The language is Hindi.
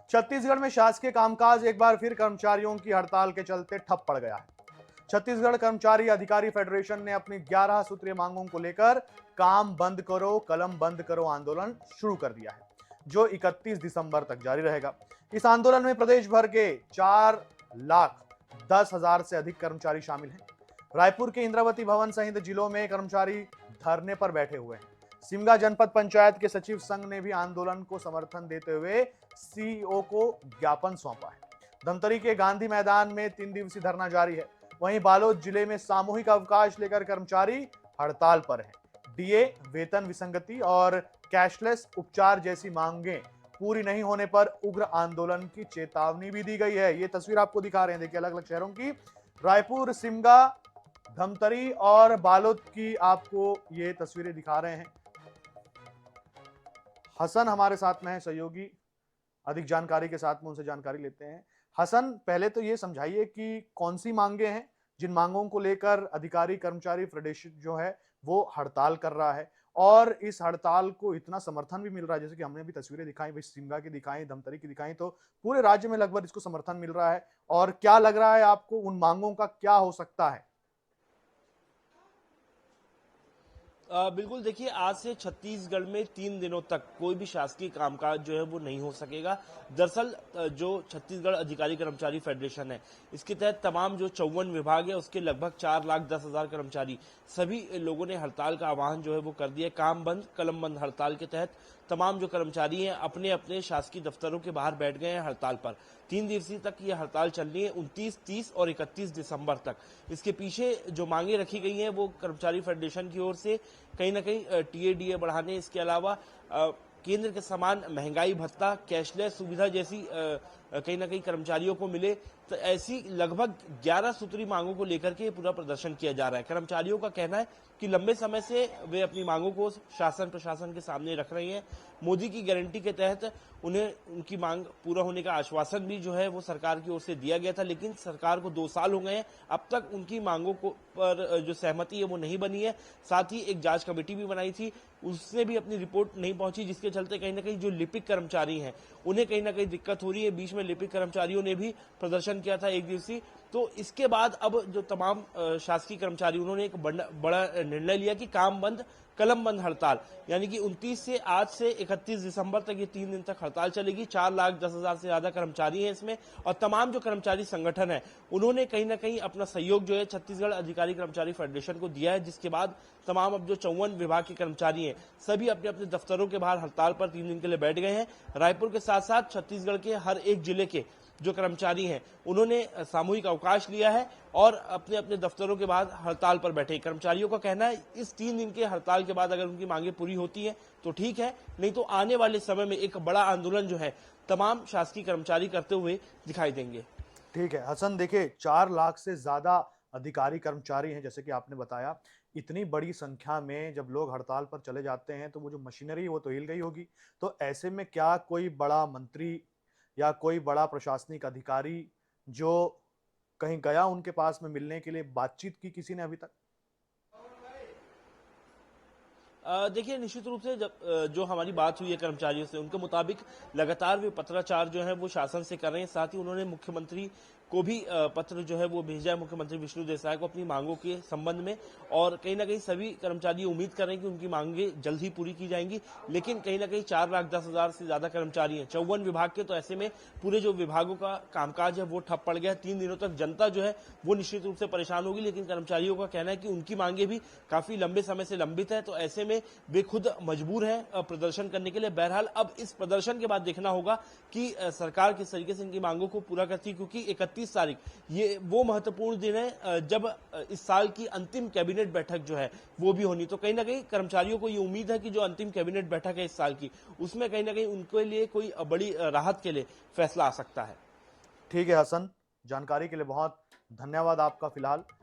छत्तीसगढ़ में शासकीय कामकाज एक बार फिर कर्मचारियों की हड़ताल के चलते ठप पड़ गया है। छत्तीसगढ़ कर्मचारी अधिकारी फेडरेशन ने अपनी 11 सूत्रीय मांगों को लेकर काम बंद करो कलम बंद करो आंदोलन शुरू कर दिया है, जो 31 दिसंबर तक जारी रहेगा। इस आंदोलन में प्रदेश भर के 4,10,000 से अधिक कर्मचारी शामिल हैं। रायपुर के इंद्रावती भवन सहित जिलों में कर्मचारी धरने पर बैठे हुए हैं। सिमगा जनपद पंचायत के सचिव संघ ने भी आंदोलन को समर्थन देते हुए सीईओ को ज्ञापन सौंपा है। धमतरी के गांधी मैदान में 3 दिवसीय धरना जारी है। वहीं बालोद जिले में सामूहिक अवकाश लेकर कर्मचारी हड़ताल पर हैं। डीए, वेतन विसंगति और कैशलेस उपचार जैसी मांगें पूरी नहीं होने पर उग्र आंदोलन की चेतावनी भी दी गई है। ये तस्वीर आपको दिखा रहे हैं, देखिए अलग अलग शहरों की, रायपुर, सिमगा, धमतरी और बालोद की आपको ये तस्वीरें दिखा रहे हैं। हसन हमारे साथ में है सहयोगी, अधिक जानकारी के साथ में उनसे जानकारी लेते हैं। हसन, पहले तो ये समझाइए कि कौन सी मांगे हैं जिन मांगों को लेकर अधिकारी कर्मचारी फेडरेशन जो है वो हड़ताल कर रहा है, और इस हड़ताल को इतना समर्थन भी मिल रहा है, जैसे कि हमने भी तस्वीरें दिखाई, भाई शिमला की दिखाई, धमतरी की दिखाई, तो पूरे राज्य में लगभग इसको समर्थन मिल रहा है। और क्या लग रहा है आपको, उन मांगों का क्या हो सकता है? बिल्कुल, देखिए आज से छत्तीसगढ़ में 3 दिनों तक कोई भी शासकीय कामकाज जो है वो नहीं हो सकेगा। दरअसल जो छत्तीसगढ़ अधिकारी कर्मचारी फेडरेशन है, इसके तहत तमाम जो 54 विभाग है उसके लगभग 4,10,000 कर्मचारी, सभी लोगों ने हड़ताल का आह्वान जो है वो कर दिया। काम बंद कलम बंद हड़ताल के तहत तमाम जो कर्मचारी हैं अपने अपने शासकीय दफ्तरों के बाहर बैठ गए हैं हड़ताल पर। 3 दिवसीय तक ये हड़ताल चलनी है, 29, 30 और 31 दिसंबर तक। इसके पीछे जो मांगे रखी गई हैं वो कर्मचारी फेडरेशन की ओर से कहीं ना कहीं टीए-डीए बढ़ाने, इसके अलावा केंद्र के समान महंगाई भत्ता, कैशलेस सुविधा जैसी कहीं ना कहीं कर्मचारियों को मिले, तो ऐसी लगभग 11 सूत्री मांगों को लेकर के पूरा प्रदर्शन किया जा रहा है। कर्मचारियों का कहना है कि लंबे समय से वे अपनी मांगों को शासन प्रशासन के सामने रख रहे हैं। मोदी की गारंटी के तहत उन्हें उनकी मांग पूरा होने का आश्वासन भी जो है वो सरकार की ओर से दिया गया था, लेकिन सरकार को 2 साल हो गए हैं, अब तक उनकी मांगों को पर जो सहमति है वो नहीं बनी है। साथ ही एक जांच कमेटी भी बनाई थी, उससे भी अपनी रिपोर्ट नहीं पहुंची, जिसके चलते कहीं ना कहीं जो लिपिक कर्मचारी हैं उन्हें कहीं ना कहीं दिक्कत हो रही है। बीच में लिपिक कर्मचारियों ने भी प्रदर्शन किया था 1 दिवसीय। तो इसके बाद अब जो तमाम शासकीय कर्मचारी, उन्होंने एक बड़ा निर्णय लिया कि काम बंद कलम बंद हड़ताल, यानी कि 29 से आज से 31 दिसंबर तक ये 3 दिन तक हड़ताल चलेगी। 4,10,000 से ज्यादा कर्मचारी हैं इसमें, और तमाम जो कर्मचारी संगठन है उन्होंने कहीं ना कहीं अपना सहयोग जो है छत्तीसगढ़ अधिकारी कर्मचारी फेडरेशन को दिया है, जिसके बाद तमाम अब जो 54 विभाग के कर्मचारी हैं सभी अपने अपने दफ्तरों के बाहर हड़ताल पर 3 दिन के लिए बैठ गए हैं। रायपुर के साथ साथ छत्तीसगढ़ के हर एक जिले के जो कर्मचारी हैं उन्होंने सामूहिक अवकाश लिया है और अपने अपने दफ्तरों के बाद हड़ताल पर बैठे। कर्मचारियों का कहना है इस 3 दिन के हड़ताल के बाद अगर उनकी मांगे पूरी होती हैं तो ठीक है, नहीं तो आने वाले समय में एक बड़ा आंदोलन जो है तमाम शासकीय कर्मचारी करते हुए दिखाई देंगे। ठीक है हसन, देखिए 4 लाख से ज्यादा अधिकारी कर्मचारी हैं, जैसे कि आपने बताया। इतनी बड़ी संख्या में जब लोग हड़ताल पर चले जाते हैं तो वो जो मशीनरी है वो तो हिल गई होगी। तो ऐसे में क्या कोई बड़ा मंत्री या कोई बड़ा प्रशासनिक अधिकारी जो कहीं गया उनके पास में मिलने के लिए, बातचीत की किसी ने अभी तक? देखिए निश्चित रूप से जब जो हमारी बात हुई है कर्मचारियों से, उनके मुताबिक लगातार वे पत्राचार जो है वो शासन से कर रहे हैं। साथ ही उन्होंने मुख्यमंत्री को भी पत्र जो है वो भेजा है, मुख्यमंत्री विष्णु देसाई को, अपनी मांगों के संबंध में। और कहीं ना कहीं सभी कर्मचारी उम्मीद कर रहे हैं कि उनकी मांगे जल्द ही पूरी की जाएंगी। लेकिन कहीं ना कहीं 4,10,000 से ज्यादा कर्मचारी हैं, 54 विभाग के, तो ऐसे में पूरे जो विभागों का कामकाज है वो ठप पड़ गया। 3 दिनों तक जनता जो है वो निश्चित रूप से परेशान होगी, लेकिन कर्मचारियों का कहना है कि उनकी मांगे भी काफी लंबे समय से लंबित है, तो ऐसे में वे खुद मजबूर हैं प्रदर्शन करने के लिए। बहरहाल अब इस प्रदर्शन के बाद देखना होगा कि सरकार किस तरीके से इनकी मांगों को पूरा करती है, क्योंकि 31 तारीख ये वो महत्वपूर्ण दिन है जब इस साल की अंतिम कैबिनेट बैठक जो है वो भी होनी। तो कहीं ना कहीं कर्मचारियों को ये उम्मीद है कि जो अंतिम कैबिनेट बैठक है इस साल की, उसमें कहीं ना कहीं उनके लिए कोई बड़ी राहत के लिए फैसला आ सकता है। ठीक है हसन, जानकारी के लिए बहुत धन्यवाद आपका फिलहाल।